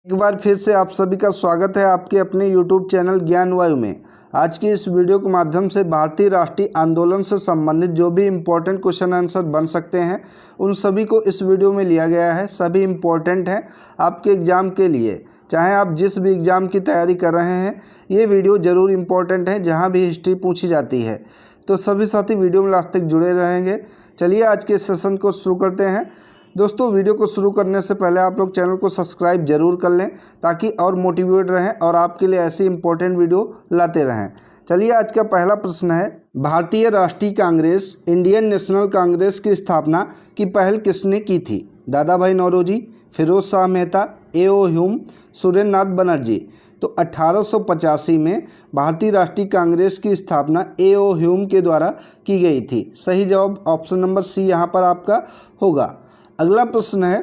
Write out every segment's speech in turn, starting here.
एक बार फिर से आप सभी का स्वागत है आपके अपने YouTube चैनल ज्ञान वायु में। आज की इस वीडियो के माध्यम से भारतीय राष्ट्रीय आंदोलन से संबंधित जो भी इम्पोर्टेंट क्वेश्चन आंसर बन सकते हैं उन सभी को इस वीडियो में लिया गया है। सभी इम्पोर्टेंट हैं आपके एग्ज़ाम के लिए, चाहे आप जिस भी एग्ज़ाम की तैयारी कर रहे हैं ये वीडियो ज़रूर इम्पोर्टेंट है। जहाँ भी हिस्ट्री पूछी जाती है तो सभी साथी वीडियो में लास्ट तक जुड़े रहेंगे। चलिए आज के सेशन को शुरू करते हैं। दोस्तों, वीडियो को शुरू करने से पहले आप लोग चैनल को सब्सक्राइब जरूर कर लें ताकि और मोटिवेट रहें और आपके लिए ऐसी इंपॉर्टेंट वीडियो लाते रहें। चलिए आज का पहला प्रश्न है, भारतीय राष्ट्रीय कांग्रेस इंडियन नेशनल कांग्रेस की स्थापना की पहल किसने की थी? दादा भाई नौरोजी, फिरोज शाह मेहता, ए.ओ. ह्यूम, सुरेंद्र नाथ बनर्जी। तो 1885 में भारतीय राष्ट्रीय कांग्रेस की स्थापना ए.ओ. ह्यूम के द्वारा की गई थी। सही जवाब ऑप्शन नंबर सी यहाँ पर आपका होगा। अगला प्रश्न है,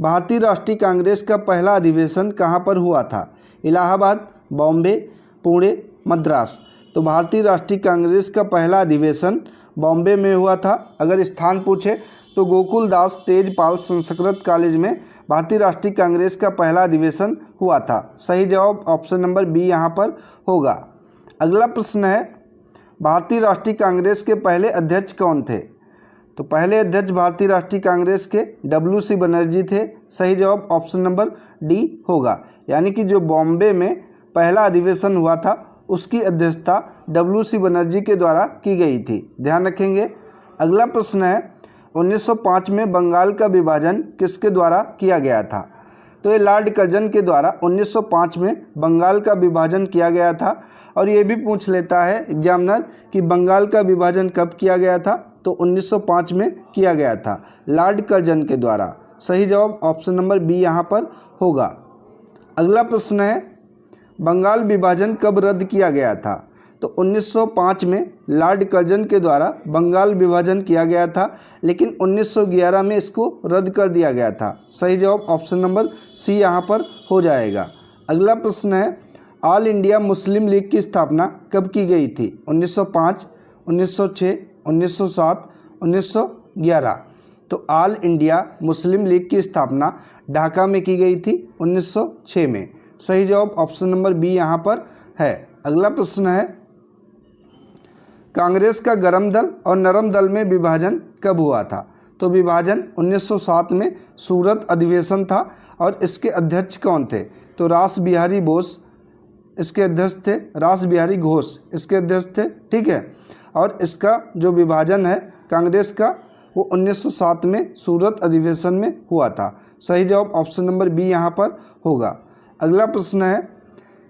भारतीय राष्ट्रीय कांग्रेस का पहला अधिवेशन कहाँ पर हुआ था? इलाहाबाद, बॉम्बे, पुणे, मद्रास। तो भारतीय राष्ट्रीय कांग्रेस का पहला अधिवेशन बॉम्बे में हुआ था। अगर स्थान पूछे तो गोकुल दास तेजपाल संस्कृत कॉलेज में भारतीय राष्ट्रीय कांग्रेस का पहला अधिवेशन हुआ था। सही जवाब ऑप्शन नंबर बी यहाँ पर होगा। अगला प्रश्न है, भारतीय राष्ट्रीय कांग्रेस के पहले अध्यक्ष कौन थे? तो पहले अध्यक्ष भारतीय राष्ट्रीय कांग्रेस के W.C. बनर्जी थे। सही जवाब ऑप्शन नंबर डी होगा। यानी कि जो बॉम्बे में पहला अधिवेशन हुआ था उसकी अध्यक्षता W.C. बनर्जी के द्वारा की गई थी, ध्यान रखेंगे। अगला प्रश्न है, 1905 में बंगाल का विभाजन किसके द्वारा किया गया था? तो ये लॉर्ड कर्जन के द्वारा 1905 में बंगाल का विभाजन किया गया था। और ये भी पूछ लेता है एग्जामिनर कि बंगाल का विभाजन कब किया गया था? तो 1905 में किया गया था लॉर्ड कर्जन के द्वारा। सही जवाब ऑप्शन नंबर बी यहाँ पर होगा। अगला प्रश्न है, बंगाल विभाजन कब रद्द किया गया था? तो 1905 में लॉर्ड कर्जन के द्वारा बंगाल विभाजन किया गया था, लेकिन 1911 में इसको रद्द कर दिया गया था। सही जवाब ऑप्शन नंबर सी यहाँ पर हो जाएगा। अगला प्रश्न है, ऑल इंडिया मुस्लिम लीग की स्थापना कब की गई थी? 1905, 1906, 1907, 1911। तो ऑल इंडिया मुस्लिम लीग की स्थापना ढाका में की गई थी 1906 में। सही जवाब ऑप्शन नंबर बी यहाँ पर है। अगला प्रश्न है, कांग्रेस का गरम दल और नरम दल में विभाजन कब हुआ था? तो विभाजन 1907 में सूरत अधिवेशन था और इसके अध्यक्ष कौन थे? तो रास बिहारी बोस इसके अध्यक्ष थे, रास बिहारी घोष इसके अध्यक्ष थे, ठीक है। और इसका जो विभाजन है कांग्रेस का वो 1907 में सूरत अधिवेशन में हुआ था। सही जवाब ऑप्शन नंबर बी यहाँ पर होगा। अगला प्रश्न है,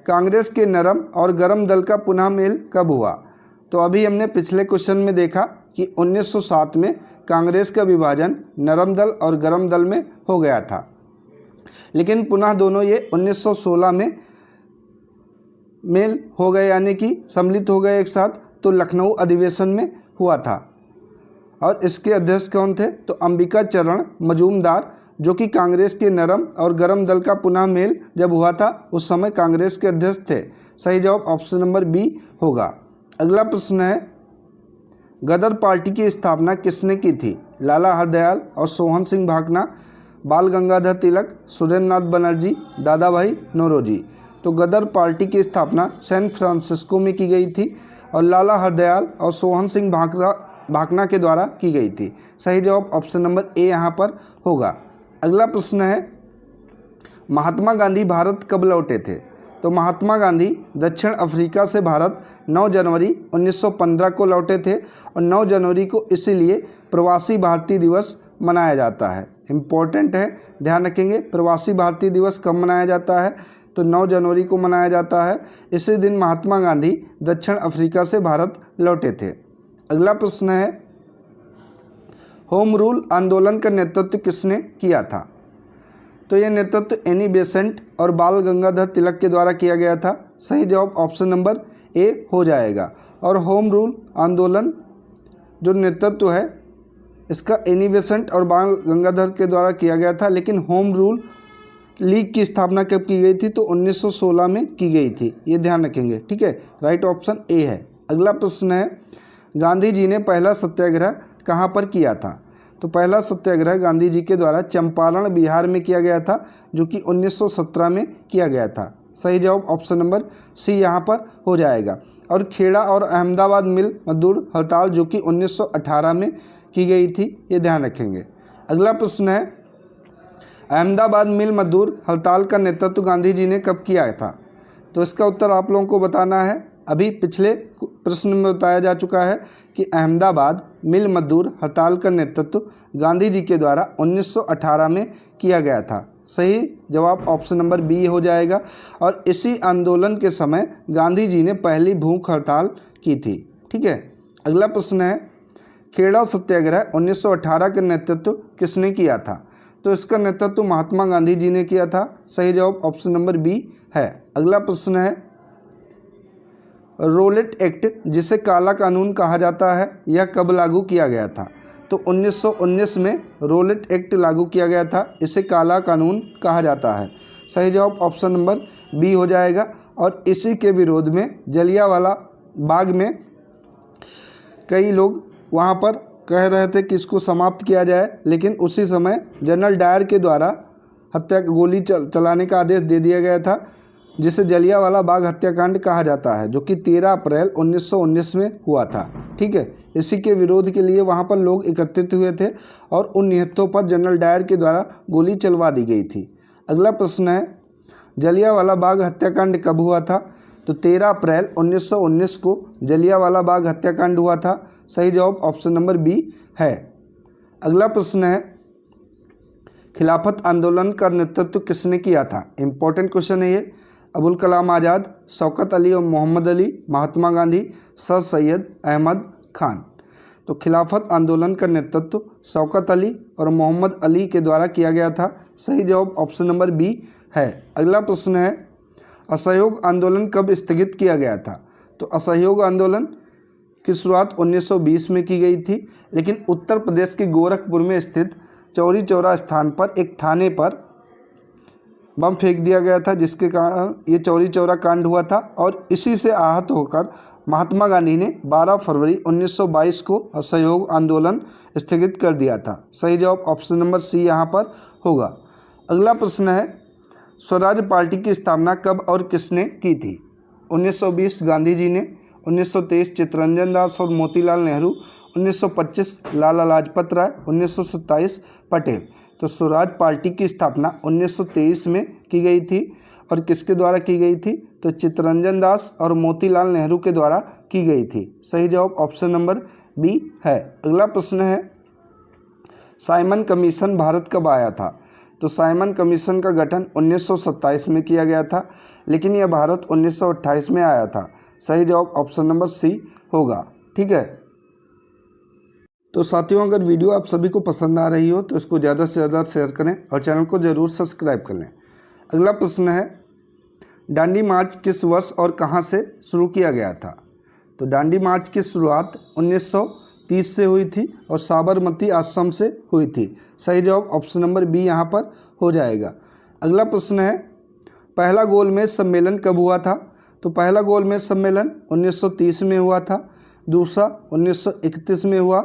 कांग्रेस के नरम और गरम दल का पुनः मेल कब हुआ? तो अभी हमने पिछले क्वेश्चन में देखा कि 1907 में कांग्रेस का विभाजन नरम दल और गरम दल में हो गया था, लेकिन पुनः दोनों ये 1916 में मेल हो गए, यानी कि सम्मिलित हो गए एक साथ। तो लखनऊ अधिवेशन में हुआ था और इसके अध्यक्ष कौन थे? तो अंबिका चरण मजूमदार, जो कि कांग्रेस के नरम और गरम दल का पुनः मेल जब हुआ था उस समय कांग्रेस के अध्यक्ष थे। सही जवाब ऑप्शन नंबर बी होगा। अगला प्रश्न है, गदर पार्टी की स्थापना किसने की थी? लाला हरदयाल और सोहन सिंह भाकना, बाल गंगाधर तिलक, सुरेंद्र नाथ बनर्जी, दादा भाई नौरोजी। तो गदर पार्टी की स्थापना सैन फ्रांसिस्को में की गई थी और लाला हरदयाल और सोहन सिंह भाकना के द्वारा की गई थी। सही जवाब ऑप्शन नंबर ए यहाँ पर होगा। अगला प्रश्न है, महात्मा गांधी भारत कब लौटे थे? तो महात्मा गांधी दक्षिण अफ्रीका से भारत 9 जनवरी 1915 को लौटे थे और 9 जनवरी को इसीलिए प्रवासी भारतीय दिवस मनाया जाता है। इम्पोर्टेंट है, ध्यान रखेंगे। प्रवासी भारतीय दिवस कब मनाया जाता है? तो 9 जनवरी को मनाया जाता है। इसी दिन महात्मा गांधी दक्षिण अफ्रीका से भारत लौटे थे। अगला प्रश्न है, होम रूल आंदोलन का नेतृत्व किसने किया था? तो यह नेतृत्व एनी बेसेंट और बाल गंगाधर तिलक के द्वारा किया गया था। सही जवाब ऑप्शन नंबर ए हो जाएगा। और होम रूल आंदोलन जो नेतृत्व है इसका एनी बेसेंट और बाल गंगाधर के द्वारा किया गया था, लेकिन होम रूल लीग की स्थापना कब की गई थी? तो 1916 में की गई थी, ये ध्यान रखेंगे, ठीक है। राइट ऑप्शन ए है। अगला प्रश्न है, गांधी जी ने पहला सत्याग्रह कहाँ पर किया था? तो तो पहला सत्याग्रह गांधी जी के द्वारा चंपारण बिहार में किया गया था, जो कि 1917 में किया गया था। सही जवाब ऑप्शन नंबर सी यहाँ पर हो जाएगा। और खेड़ा और अहमदाबाद मिल मजदूर हड़ताल जो कि 1918 में की गई थी, ये ध्यान रखेंगे। अगला प्रश्न है, अहमदाबाद मिल मजदूर हड़ताल का नेतृत्व गांधी जी ने कब किया था? तो इसका उत्तर आप लोगों को बताना है। अभी पिछले प्रश्न में बताया जा चुका है कि अहमदाबाद मिल मजदूर हड़ताल का नेतृत्व गांधी जी के द्वारा 1918 में किया गया था। सही जवाब ऑप्शन नंबर बी हो जाएगा। और इसी आंदोलन के समय गांधी जी ने पहली भूख हड़ताल की थी। ठीक है। अगला प्रश्न है, खेड़ा सत्याग्रह 1918 का नेतृत्व किसने किया था? तो इसका नेतृत्व महात्मा गांधी जी ने किया था। सही जवाब ऑप्शन नंबर बी है। अगला प्रश्न है, रोलेट एक्ट जिसे काला कानून कहा जाता है, यह कब लागू किया गया था? तो 1919 में रोलेट एक्ट लागू किया गया था, इसे काला कानून कहा जाता है। सही जवाब ऑप्शन नंबर बी हो जाएगा। और इसी के विरोध में जलियांवाला बाग में कई लोग वहाँ पर कह रहे थे कि इसको समाप्त किया जाए, लेकिन उसी समय जनरल डायर के द्वारा गोली चलाने का आदेश दे दिया गया था, जिसे जलियांवाला बाग हत्याकांड कहा जाता है, जो कि 13 अप्रैल 1919 में हुआ था। ठीक है। इसी के विरोध के लिए वहाँ पर लोग एकत्रित हुए थे और उन निहत्थों पर जनरल डायर के द्वारा गोली चलवा दी गई थी। अगला प्रश्न है, जलियांवाला बाग हत्याकांड कब हुआ था? तो 13 अप्रैल 1919 को जलियांवाला बाग हत्याकांड हुआ था। सही जवाब ऑप्शन नंबर बी है। अगला प्रश्न है, खिलाफत आंदोलन का नेतृत्व किसने किया था? इंपॉर्टेंट क्वेश्चन है ये। अबुल कलाम आज़ाद, शौकत अली और मोहम्मद अली, महात्मा गांधी, सर सैयद अहमद खान। तो खिलाफत आंदोलन का नेतृत्व शौकत अली और मोहम्मद अली के द्वारा किया गया था। सही जवाब ऑप्शन नंबर बी है। अगला प्रश्न है, असहयोग आंदोलन कब स्थगित किया गया था? तो असहयोग आंदोलन की शुरुआत 1920 में की गई थी, लेकिन उत्तर प्रदेश के गोरखपुर में स्थित चौरी चौरा स्थान पर एक थाने पर बम फेंक दिया गया था, जिसके कारण ये चौरी चौरा कांड हुआ था। और इसी से आहत होकर महात्मा गांधी ने 12 फरवरी 1922 को असहयोग आंदोलन स्थगित कर दिया था। सही जवाब ऑप्शन नंबर सी यहाँ पर होगा। अगला प्रश्न है, स्वराज पार्टी की स्थापना कब और किसने की थी? 1920 गांधी जी ने, 1923 चित्तरंजन दास और मोतीलाल नेहरू, 1925 लाला लाजपत राय, 1927 पटेल। तो स्वराज पार्टी की स्थापना 1923 में की गई थी और किसके द्वारा की गई थी? तो चित्तरंजन दास और मोतीलाल नेहरू के द्वारा की गई थी। सही जवाब ऑप्शन नंबर बी है। अगला प्रश्न है, साइमन कमीशन भारत कब आया था? तो साइमन कमीशन का गठन 1927 में किया गया था, लेकिन यह भारत 1928 में आया था। सही जवाब ऑप्शन नंबर सी होगा। ठीक है। तो साथियों, अगर वीडियो आप सभी को पसंद आ रही हो तो इसको ज़्यादा से ज़्यादा शेयर करें और चैनल को ज़रूर सब्सक्राइब कर लें। अगला प्रश्न है, दांडी मार्च किस वर्ष और कहां से शुरू किया गया था? तो दांडी मार्च की शुरुआत 1930 से हुई थी और साबरमती आश्रम से हुई थी। सही जवाब ऑप्शन नंबर बी यहाँ पर हो जाएगा। अगला प्रश्न है, पहला गोलमेज सम्मेलन कब हुआ था? तो पहला गोलमेज सम्मेलन 1930 में हुआ था, दूसरा 1931 में हुआ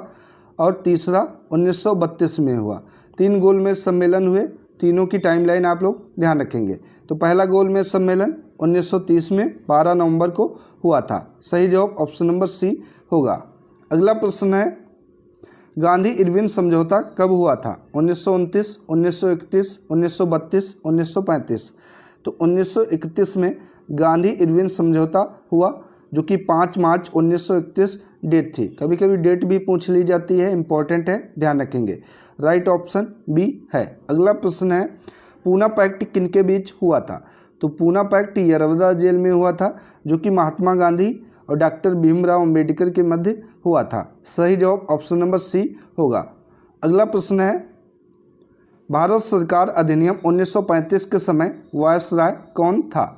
और तीसरा 1932 में हुआ। 3 गोलमेज सम्मेलन हुए, तीनों की टाइमलाइन आप लोग ध्यान रखेंगे। तो पहला गोलमेज सम्मेलन 1930 में 12 नवंबर को हुआ था। सही जवाब ऑप्शन नंबर सी होगा। अगला प्रश्न है, गांधी इरविन समझौता कब हुआ था? 1929, 1931, 1932, 1935। तो 1931 में गांधी इरविन समझौता हुआ, जो कि 5 मार्च 1931 डेट थी। कभी कभी डेट भी पूछ ली जाती है, इंपॉर्टेंट है, ध्यान रखेंगे। राइट ऑप्शन बी है। अगला प्रश्न है, पूना पैक्ट किनके बीच हुआ था? तो पूना पैक्ट यरवदा जेल में हुआ था, जो कि महात्मा गांधी और डॉक्टर भीमराव अम्बेडकर के मध्य हुआ था। सही जवाब ऑप्शन नंबर सी होगा। अगला प्रश्न है, भारत सरकार अधिनियम 1935 के समय वायसराय कौन था?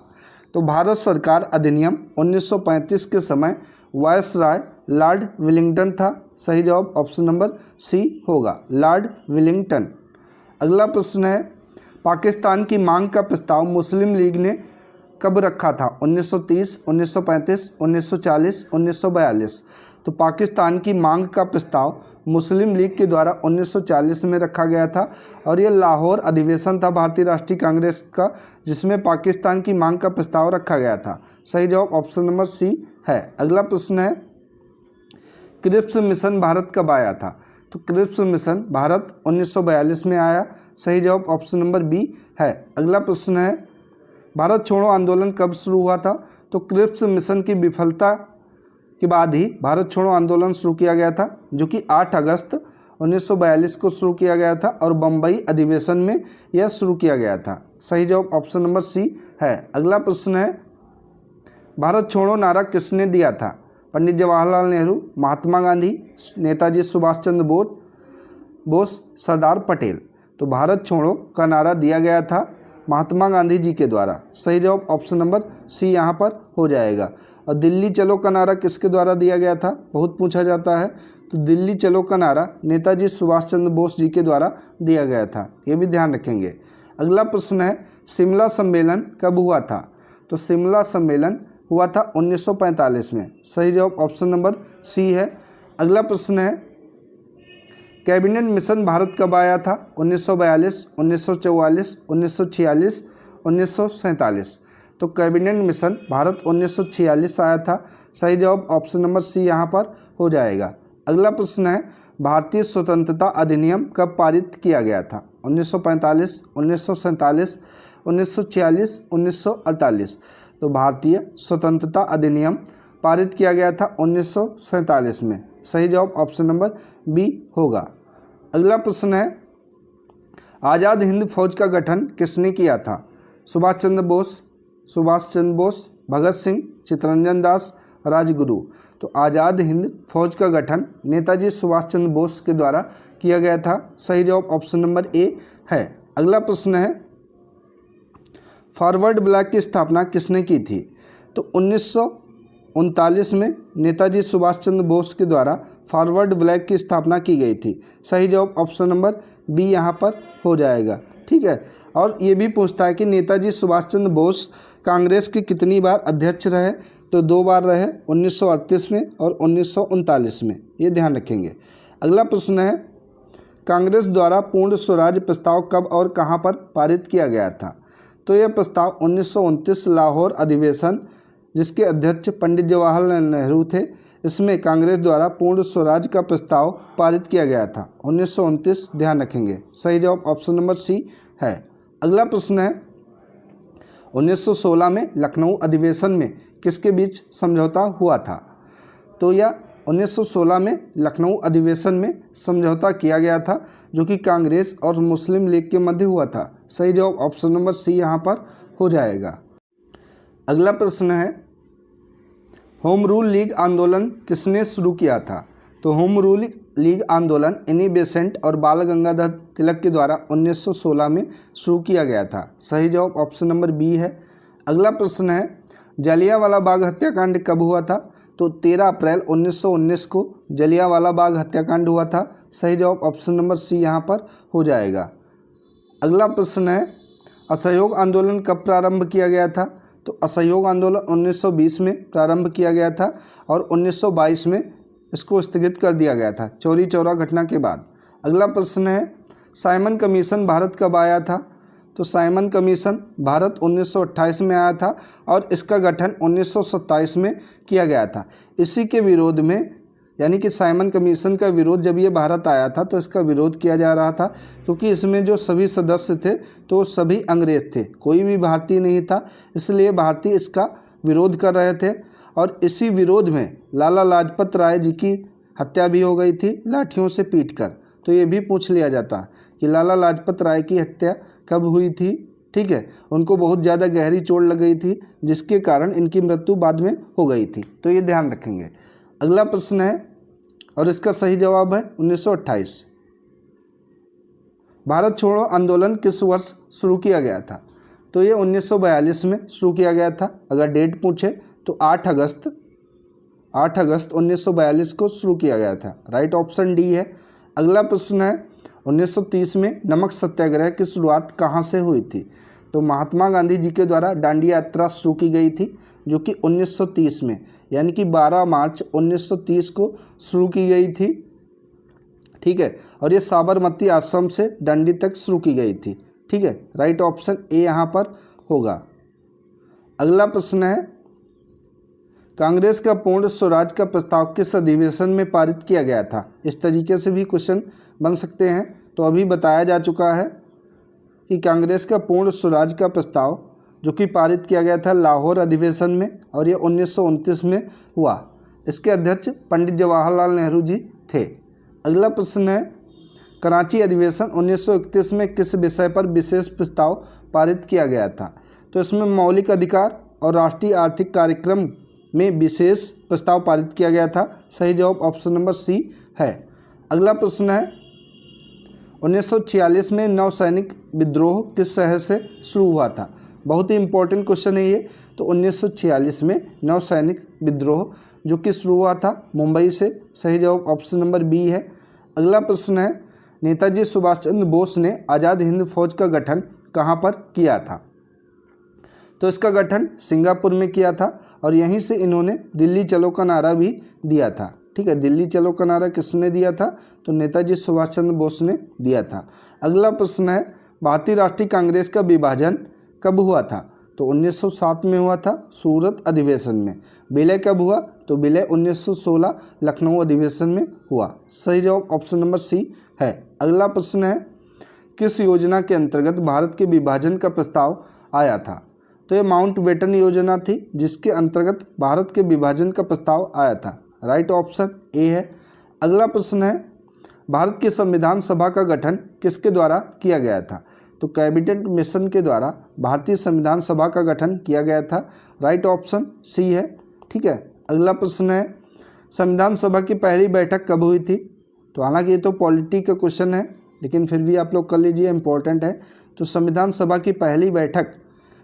तो भारत सरकार अधिनियम 1935 के समय वायसराय लॉर्ड विलिंगटन था। सही जवाब ऑप्शन नंबर सी होगा, लॉर्ड विलिंगटन। अगला प्रश्न है, पाकिस्तान की मांग का प्रस्ताव मुस्लिम लीग ने कब रखा था? 1930, 1935, 1940, 1942। तो पाकिस्तान की मांग का प्रस्ताव मुस्लिम लीग के द्वारा 1940 में रखा गया था और ये लाहौर अधिवेशन था भारतीय राष्ट्रीय कांग्रेस का, जिसमें पाकिस्तान की मांग का प्रस्ताव रखा गया था। सही जवाब ऑप्शन नंबर सी है। अगला प्रश्न है, क्रिप्स मिशन भारत कब आया था? तो क्रिप्स मिशन भारत 1942 में आया। सही जवाब ऑप्शन नंबर बी है। अगला प्रश्न है, भारत छोड़ो आंदोलन कब शुरू हुआ था? तो क्रिप्स मिशन की विफलता के बाद ही भारत छोड़ो आंदोलन शुरू किया गया था, जो कि 8 अगस्त 1942 को शुरू किया गया था और बम्बई अधिवेशन में यह शुरू किया गया था। सही जवाब ऑप्शन नंबर सी है। अगला प्रश्न है, भारत छोड़ो नारा किसने दिया था? पंडित जवाहरलाल नेहरू, महात्मा गांधी, नेताजी सुभाष चंद्र बोस, सरदार पटेल। तो भारत छोड़ो का नारा दिया गया था महात्मा गांधी जी के द्वारा। सही जवाब ऑप्शन नंबर सी यहाँ पर हो जाएगा। और दिल्ली चलो का नारा किसके द्वारा दिया गया था? बहुत पूछा जाता है। तो दिल्ली चलो का नारा नेताजी सुभाष चंद्र बोस जी के द्वारा दिया गया था, ये भी ध्यान रखेंगे। अगला प्रश्न है, शिमला सम्मेलन कब हुआ था? तो शिमला सम्मेलन हुआ था 1945 में। सही जवाब ऑप्शन नंबर सी है। अगला प्रश्न है, कैबिनेट मिशन भारत कब आया था? 1942, 1944, 1946, 1947। तो कैबिनेट मिशन भारत 1946 आया था। सही जवाब ऑप्शन नंबर सी यहाँ पर हो जाएगा। अगला प्रश्न है, भारतीय स्वतंत्रता अधिनियम कब पारित किया गया था? 1945, 1947, 1946, 1948। तो भारतीय स्वतंत्रता अधिनियम पारित किया गया था 1947 में। सही जवाब ऑप्शन नंबर बी होगा। अगला प्रश्न है, आज़ाद हिंद फौज का गठन किसने किया था? सुभाष चंद्र बोस, भगत सिंह, चित्तरंजन दास, राजगुरु। तो आज़ाद हिंद फौज का गठन नेताजी सुभाष चंद्र बोस के द्वारा किया गया था। सही जवाब ऑप्शन नंबर ए है। अगला प्रश्न है, फॉरवर्ड ब्लॉक की स्थापना किसने की थी? तो 1939 में नेताजी सुभाष चंद्र बोस के द्वारा फॉरवर्ड ब्लॉक की स्थापना की गई थी। सही जवाब ऑप्शन नंबर बी यहाँ पर हो जाएगा। ठीक है। और ये भी पूछता है कि नेताजी सुभाष चंद्र बोस कांग्रेस के कितनी बार अध्यक्ष रहे? तो 2 बार रहे, 1938 में और 1939 में, ये ध्यान रखेंगे। अगला प्रश्न है, कांग्रेस द्वारा पूर्ण स्वराज प्रस्ताव कब और कहाँ पर पारित किया गया था? तो यह प्रस्ताव 1929 लाहौर अधिवेशन, जिसके अध्यक्ष पंडित जवाहरलाल नेहरू थे, इसमें कांग्रेस द्वारा पूर्ण स्वराज का प्रस्ताव पारित किया गया था 1929, ध्यान रखेंगे। सही जवाब ऑप्शन नंबर सी है। अगला प्रश्न है, 1916 में लखनऊ अधिवेशन में किसके बीच समझौता हुआ था? तो यह 1916 में लखनऊ अधिवेशन में समझौता किया गया था, जो कि कांग्रेस और मुस्लिम लीग के मध्य हुआ था। सही जवाब ऑप्शन नंबर सी यहाँ पर हो जाएगा। अगला प्रश्न है, होम रूल लीग आंदोलन किसने शुरू किया था? तो होम रूल लीग आंदोलन एनी बेसेंट और बाल गंगाधर तिलक के द्वारा 1916 में शुरू किया गया था। सही जवाब ऑप्शन नंबर बी है। अगला प्रश्न है, जलियांवाला बाग हत्याकांड कब हुआ था? तो 13 अप्रैल 1919 को जलियांवाला बाग हत्याकांड हुआ था। सही जवाब ऑप्शन नंबर सी यहाँ पर हो जाएगा। अगला प्रश्न है, असहयोग आंदोलन कब प्रारंभ किया गया था? तो असहयोग आंदोलन 1920 में प्रारंभ किया गया था और 1922 में इसको स्थगित कर दिया गया था चौरी चौरा घटना के बाद। अगला प्रश्न है, साइमन कमीशन भारत कब आया था? तो साइमन कमीशन भारत 1928 में आया था और इसका गठन 1927 में किया गया था। इसी के विरोध में, यानी कि साइमन कमीशन का विरोध, जब ये भारत आया था तो इसका विरोध किया जा रहा था, क्योंकि इसमें जो सभी सदस्य थे तो सभी अंग्रेज थे, कोई भी भारतीय नहीं था, इसलिए भारतीय इसका विरोध कर रहे थे। और इसी विरोध में लाला लाजपत राय जी की हत्या भी हो गई थी लाठियों से पीटकर। तो ये भी पूछ लिया जाता कि लाला लाजपत राय की हत्या कब हुई थी। ठीक है, उनको बहुत ज़्यादा गहरी चोट लग गई थी, जिसके कारण इनकी मृत्यु बाद में हो गई थी। तो ये ध्यान रखेंगे। अगला प्रश्न है और इसका सही जवाब है 1928। भारत छोड़ो आंदोलन किस वर्ष शुरू किया गया था? तो ये 1942 में शुरू किया गया था। अगर डेट पूछे तो 8 अगस्त 1942 को शुरू किया गया था। राइट ऑप्शन डी है। अगला प्रश्न है, 1930 में नमक सत्याग्रह की शुरुआत कहाँ से हुई थी? तो महात्मा गांधी जी के द्वारा दांडी यात्रा शुरू की गई थी, जो कि 1930 में, यानी कि 12 मार्च 1930 को शुरू की गई थी। ठीक है, और ये साबरमती आश्रम से दांडी तक शुरू की गई थी। ठीक है, राइट ऑप्शन ए यहाँ पर होगा। अगला प्रश्न है, कांग्रेस का पूर्ण स्वराज का प्रस्ताव किस अधिवेशन में पारित किया गया था? इस तरीके से भी क्वेश्चन बन सकते हैं। तो अभी बताया जा चुका है कि कांग्रेस का पूर्ण स्वराज का प्रस्ताव जो कि पारित किया गया था लाहौर अधिवेशन में, और ये 1929 में हुआ। इसके अध्यक्ष पंडित जवाहरलाल नेहरू जी थे। अगला प्रश्न है, कराची अधिवेशन 1931 में किस विषय पर विशेष प्रस्ताव पारित किया गया था? तो इसमें मौलिक अधिकार और राष्ट्रीय आर्थिक कार्यक्रम में विशेष प्रस्ताव पारित किया गया था। सही जवाब ऑप्शन नंबर सी है। अगला प्रश्न है, 1946 में नौसैनिक विद्रोह किस शहर से शुरू हुआ था? बहुत ही इंपॉर्टेंट क्वेश्चन है ये। तो 1946 में नौसैनिक विद्रोह जो कि शुरू हुआ था मुंबई से। सही जवाब ऑप्शन नंबर बी है। अगला प्रश्न है, नेताजी सुभाष चंद्र बोस ने आज़ाद हिंद फौज का गठन कहाँ पर किया था? तो इसका गठन सिंगापुर में किया था, और यहीं से इन्होंने दिल्ली चलो का नारा भी दिया था। ठीक है, दिल्ली चलो का नारा किसने दिया था? तो नेताजी सुभाष चंद्र बोस ने दिया था। अगला प्रश्न है, भारतीय राष्ट्रीय कांग्रेस का विभाजन कब हुआ था? तो 1907 में हुआ था, सूरत अधिवेशन में। विलय कब हुआ? तो विलय 1916 लखनऊ अधिवेशन में हुआ। सही जवाब ऑप्शन नंबर सी है। अगला प्रश्न है, किस योजना के अंतर्गत भारत के विभाजन का प्रस्ताव आया था? तो ये माउंटबेटन योजना थी, जिसके अंतर्गत भारत के विभाजन का प्रस्ताव आया था। राइट ऑप्शन ए है। अगला प्रश्न है, भारत की संविधान सभा का गठन किसके द्वारा किया गया था? तो कैबिनेट मिशन के द्वारा भारतीय संविधान सभा का गठन किया गया था। राइट ऑप्शन सी है। ठीक है, अगला प्रश्न है, संविधान सभा की पहली बैठक कब हुई थी? तो हालांकि ये तो पॉलिटी का क्वेश्चन है, लेकिन फिर भी आप लोग कर लीजिए, इंपॉर्टेंट है। तो संविधान सभा की पहली बैठक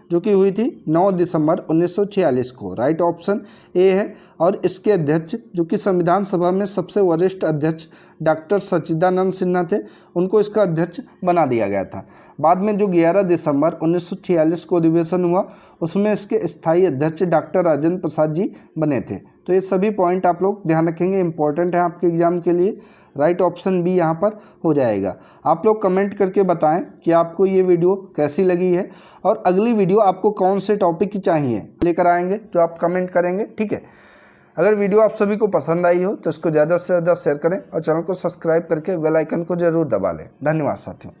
जो कि हुई थी 9 दिसंबर 1946 को। राइट ऑप्शन ए है। और इसके अध्यक्ष जो कि संविधान सभा में सबसे वरिष्ठ अध्यक्ष डॉक्टर सच्चिदानंद सिन्हा थे, उनको इसका अध्यक्ष बना दिया गया था। बाद में जो 11 दिसंबर 1946 को अधिवेशन हुआ, उसमें इसके स्थायी अध्यक्ष डॉक्टर राजेंद्र प्रसाद जी बने थे। तो ये सभी पॉइंट आप लोग ध्यान रखेंगे, इंपॉर्टेंट है आपके एग्जाम के लिए। राइट ऑप्शन बी यहाँ पर हो जाएगा। आप लोग कमेंट करके बताएं कि आपको ये वीडियो कैसी लगी है, और अगली वीडियो आपको कौन से टॉपिक की चाहिए लेकर आएंगे, जो आप कमेंट करेंगे। ठीक है, अगर वीडियो आप सभी को पसंद आई हो तो इसको ज़्यादा से ज़्यादा शेयर करें, और चैनल को सब्सक्राइब करके बेल आइकन को ज़रूर दबा लें। धन्यवाद साथियों।